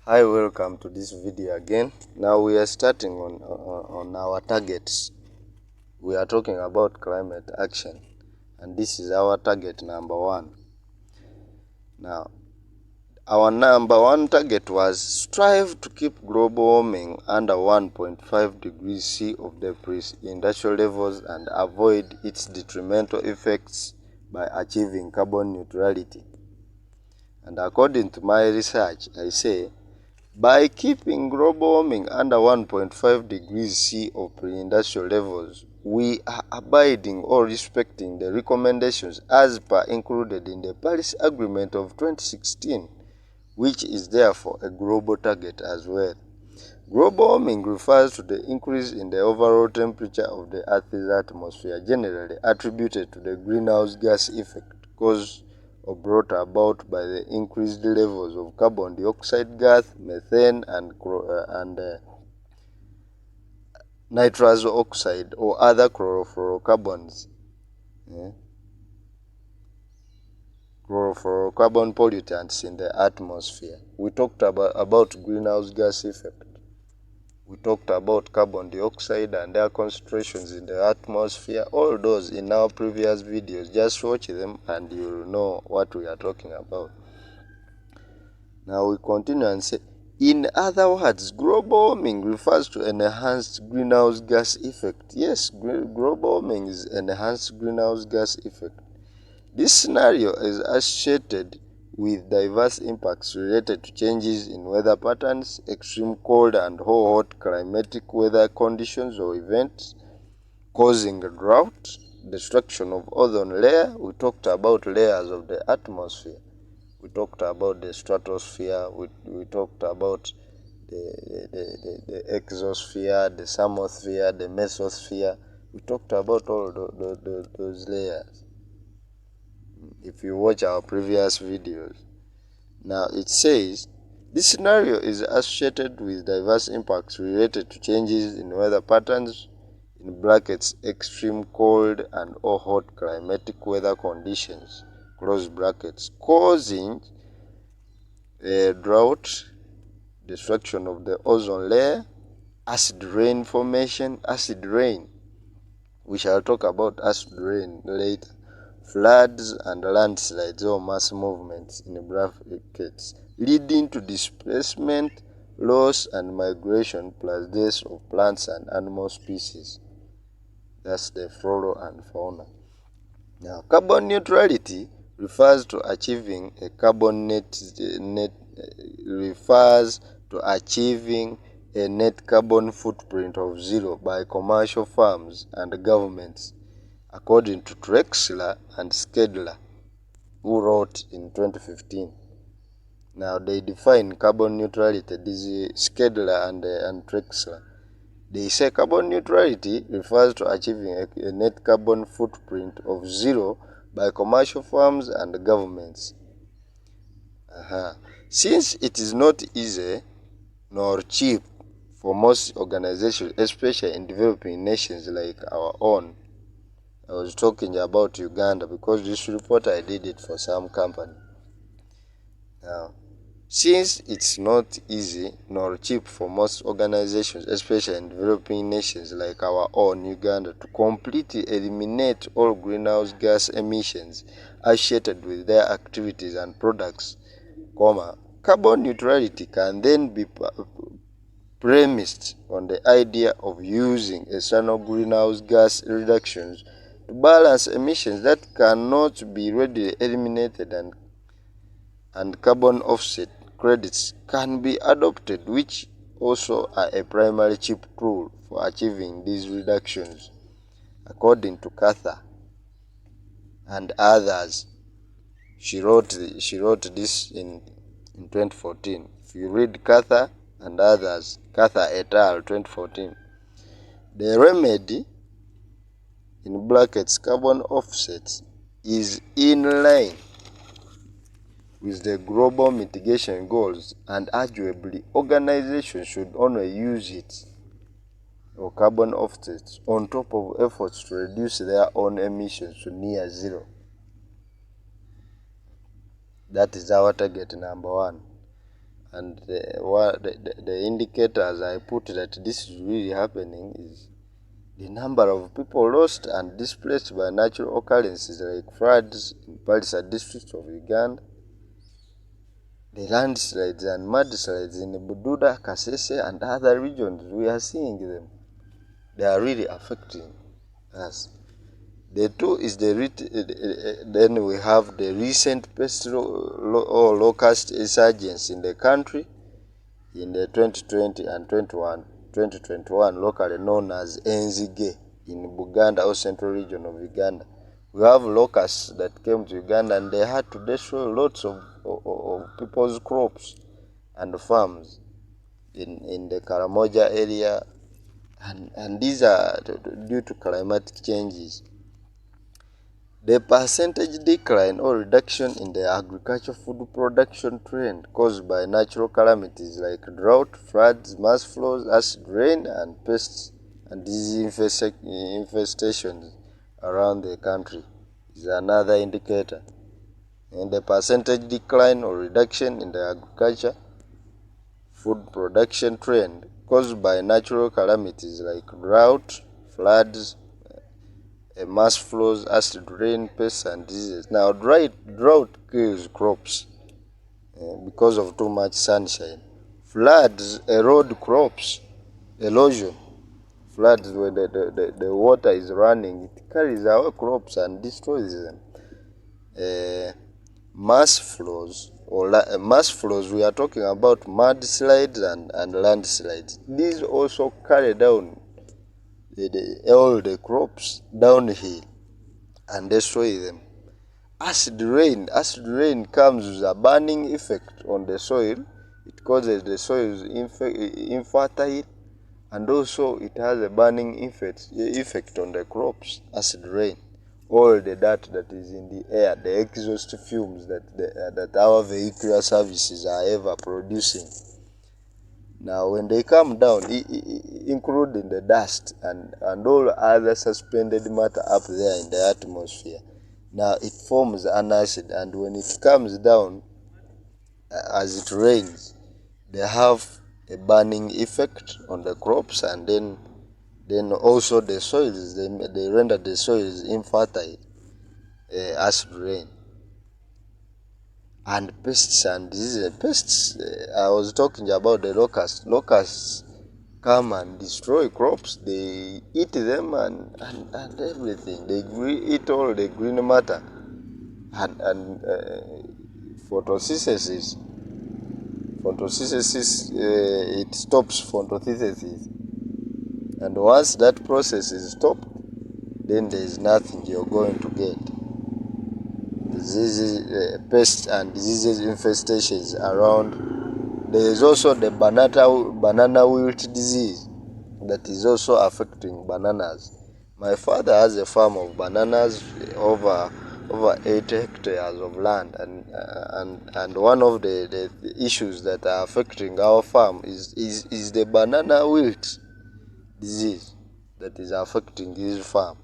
Hi, welcome to this video again. Now we are starting on our targets. We are talking about climate action, and this is our target number 1. Now, our number 1 target was strive to keep global warming under 1.5 degrees C of the pre-industrial levels and avoid its detrimental effects by achieving carbon neutrality. And according to my research, I say, by keeping global warming under 1.5 degrees C of pre-industrial levels, we are abiding or respecting the recommendations as per included in the Paris Agreement of 2016, which is therefore a global target as well. Global warming refers to the increase in the overall temperature of the Earth's atmosphere, generally attributed to the greenhouse gas effect caused or brought about by the increased levels of carbon dioxide gas, methane, and nitrous oxide or other chlorofluorocarbons. Chlorofluorocarbon pollutants in the atmosphere. We talked about greenhouse gas effect. We talked about carbon dioxide and their concentrations in the atmosphere. All those in our previous videos. Just watch them and you will know what we are talking about. Now we continue and say, in other words, global warming refers to enhanced greenhouse gas effect. Yes, global warming is enhanced greenhouse gas effect. This scenario is associated with diverse impacts related to changes in weather patterns, extreme cold and hot climatic weather conditions or events, causing a drought, destruction of ozone layer. We talked about layers of the atmosphere. We talked about the stratosphere. We talked about the exosphere, the thermosphere, the mesosphere. We talked about all those layers if you watch our previous videos. Now it says, this scenario is associated with diverse impacts related to changes in weather patterns, in brackets extreme cold and or hot climatic weather conditions, close brackets, causing a drought, destruction of the ozone layer, acid rain formation, acid rain. We shall talk about acid rain later. Floods and landslides or mass movements in brackets, leading to displacement, loss and migration plus deaths of plants and animal species. That's the flora and fauna. Now, carbon neutrality refers to achieving a net carbon footprint of 0 by commercial firms and governments, according to Drexler and Skedler, who wrote in 2015. Now they define carbon neutrality. This is Skedler and Drexler. They say carbon neutrality refers to achieving a net carbon footprint of 0 by commercial firms and governments. Since it is not easy nor cheap for most organizations, especially in developing nations like our own. I was talking about Uganda because this report I did it for some company. Now, since it's not easy nor cheap for most organizations, especially in developing nations like our own Uganda, to completely eliminate all greenhouse gas emissions associated with their activities and products, carbon neutrality can then be premised on the idea of using external greenhouse gas reductions to balance emissions that cannot be readily eliminated, and carbon offset credits can be adopted, which also are a primary cheap tool for achieving these reductions, according to Cather and others. She wrote this in 2014. If you read Cather and others, Cather et al. 2014. The remedy, in brackets carbon offsets, is in line with the global mitigation goals, and arguably organizations should only use it or carbon offsets on top of efforts to reduce their own emissions to near 0. That is our target number 1. And the indicators I put that this is really happening is the number of people lost and displaced by natural occurrences like floods in Parisa district of Uganda, the landslides and mudslides in Bududa, Kasese and other regions. We are seeing them. They are really affecting us. The two is then we have the recent pest or locust insurgence in the country in the 2020 and 2021, locally known as Enzige in Buganda or central region of Uganda. We have locusts that came to Uganda and they had to destroy lots of people's crops and farms in the Karamoja area, and these are due to climatic changes. The percentage decline or reduction in the agricultural food production trend caused by natural calamities like drought, floods, mass flows, acid rain, and pests and disease infestations around the country is another indicator. And the percentage decline or reduction in the agriculture food production trend caused by natural calamities like drought, floods, mass flows, acid rain, pests and diseases. Now, drought kills crops because of too much sunshine. Floods erode crops. Erosion. Floods, when the water is running, it carries away crops and destroys them. Mass flows, we are talking about mudslides and landslides. These also carry down all the crops downhill and destroy them. Acid rain comes with a burning effect on the soil. It causes the soil infertile, and also it has a burning effect on the crops. Acid rain, all the dirt that is in the air, the exhaust fumes that our vehicular services are ever producing. Now, when they come down, including the dust and all other suspended matter up there in the atmosphere, now it forms an acid, and when it comes down, as it rains, they have a burning effect on the crops, and then also the soils, they render the soils infertile, acid rain. And pests and diseases. Pests, I was talking about the locusts. Locusts come and destroy crops. They eat them and everything. They eat all the green matter. And photosynthesis. It stops photosynthesis. And once that process is stopped, then there is nothing you're going to get. Diseases, pests and diseases infestations around. There is also the banana wilt disease that is also affecting bananas. My father has a farm of bananas, over 8 hectares of land, and one of the issues that are affecting our farm is the banana wilt disease that is affecting his farm.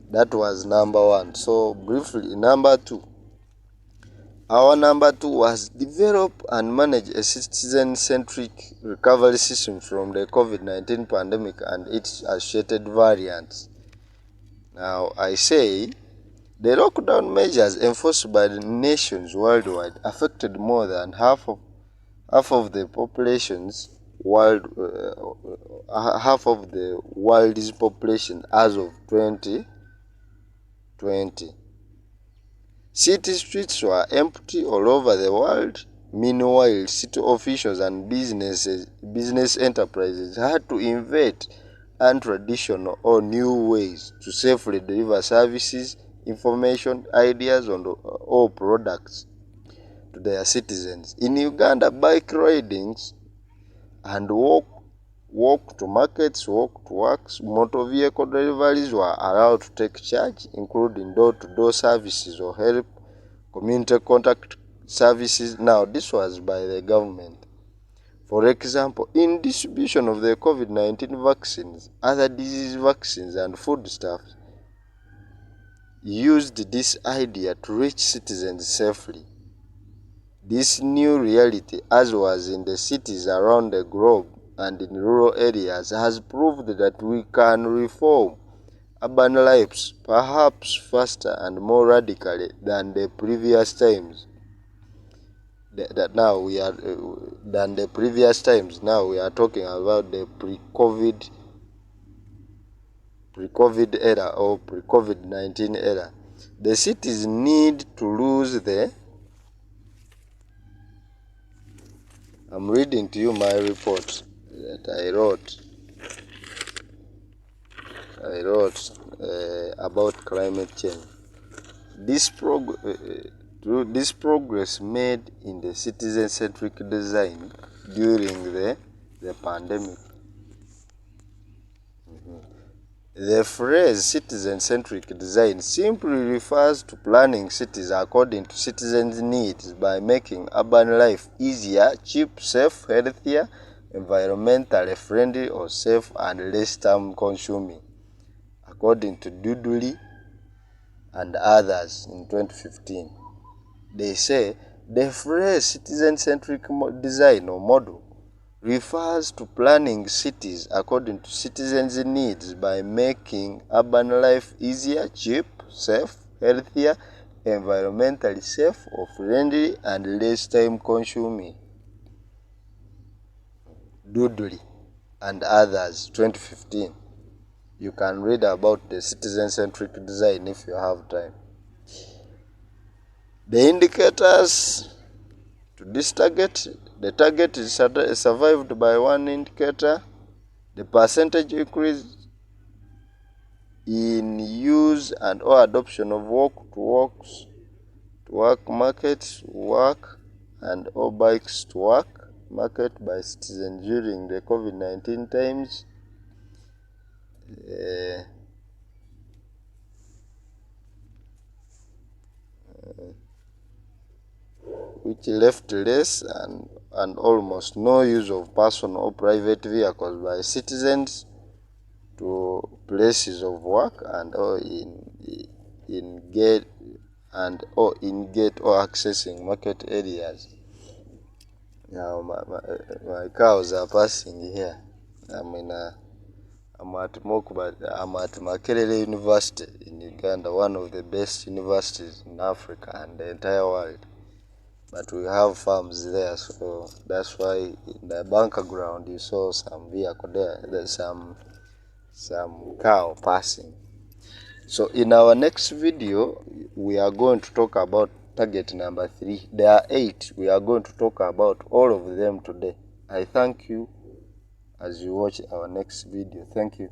That was number one. So briefly, number two. Our number two was develop and manage a citizen-centric recovery system from the COVID-19 pandemic and its associated variants. Now, I say the lockdown measures enforced by the nations worldwide affected more than half of the populations half of the world's population as of 2020. City streets were empty all over the world. Meanwhile, city officials and business enterprises had to invent untraditional or new ways to safely deliver services, information, ideas, or products to their citizens. In Uganda, bike ridings and walk to markets, walk to works, motor vehicle deliveries were allowed to take charge, including door-to-door services or help, community contact services. Now, this was by the government. For example, in distribution of the COVID-19 vaccines, other disease vaccines and foodstuffs used this idea to reach citizens safely. This new reality, as was in the cities around the globe and in rural areas, has proved that we can reform urban lives perhaps faster and more radically than the previous times. Now we are talking about the pre-COVID era or pre-COVID-19 era. The cities need to lose the I'm reading to you my report that I wrote about climate change. Through this progress made in the citizen-centric design during the pandemic. The phrase citizen-centric design simply refers to planning cities according to citizens' needs by making urban life easier, cheap, safe, healthier, environmentally friendly or safe and less time consuming, according to Dudley and others in 2015. They say the phrase citizen-centric design or model refers to planning cities according to citizens' needs by making urban life easier, cheap, safe, healthier, environmentally safe or friendly and less time consuming. Dudley and others, 2015. You can read about the citizen-centric design if you have time. The indicators to this target, the target is survived by one indicator. The percentage increase in use and or adoption of walk-to-work market work and or bikes to work market by citizens during the COVID-19 times. Which left less and almost no use of personal or private vehicles by citizens to places of work and or in gate or accessing market areas. Now my cows are passing here. I'm at Makerere University in Uganda, one of the best universities in Africa and the entire world. But we have farms there, so that's why in the bunker ground you saw some vehicle there. There's some cow passing. So in our next video, we are going to talk about target number 3. There are 8. We are going to talk about all of them today. I thank you as you watch our next video. Thank you.